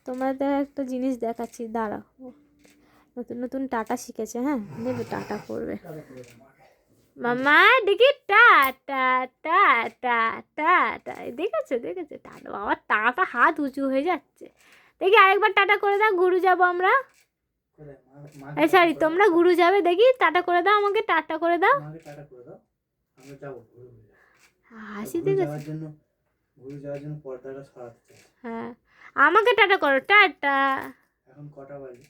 তোমাদের একটা জিনিস দেখাচ্ছি, দাঁড়াও। নতুন নতুন টাটা শিখেছে, হ্যাঁ দেবে টাটা করবে। মামা দেখি টা টা টা টা টা টা, দেখেছো দেখেছো টাটা, বাবা টাটা হাত উঁচু হয়ে যাচ্ছে। দেখি আরেকবার টাটা করে দাও, গুরু যাবো আমরা। এই সরি, তোমরা গুরু যাবে, দেখি টাটা করে দাও আমাকে, টাটা করে দাও। আমরা যাবো হাসি দেখেছো? ঘুরে যাওয়ার জন্য পর্দাটা সরাতে চাই। হ্যাঁ আমাকে টাটা করো, টাটা। এখন কটা বাজে?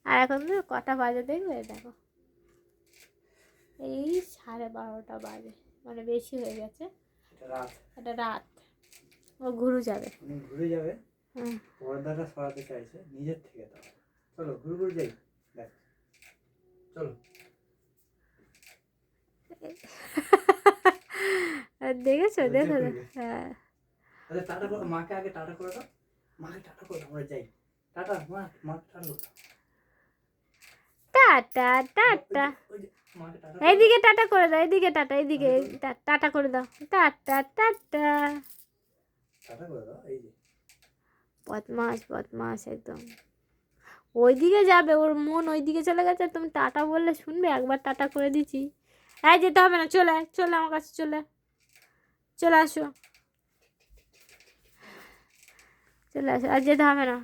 আর এখন তো কটা বাজে দেখবে, দেখো এই 12:30 বাজে, মানে বেশি হয়ে গেছে। এটা রাত। ও ঘুরু যাবে, ঘুরে যাবে। পর্দাটা সরাতে চাইছে নিজের থেকে। তো চলো ঘুরে ঘুরে যাই, দেখ চলো। দেখেছো দেখো। হ্যাঁ আচ্ছা টাটা করো, মাকে আগে টাটা করে দাও। মাকে টাটা করে দাও, আমরা যাই। টাটা মা, মাকে টাটা করো। Tata tata. এইদিকে টাটা করে দাও, এইদিকে টাটা, এইদিকে টাটা করে দাও, টাটা টাটা। টাটা করে দাও, এই যে। বদমাস বদমাস একদম। ওইদিকে যাবে, ওর মন ওইদিকে চলে গেছে, তুমি টাটা বললে শুনবে? একবার টাটা করে দিচ্ছি। হ্যাঁ যেতে হবে না, চলে চলে আমার কাছে, চলে চলে আসো, চলে আসো, আর যেতে হবে না।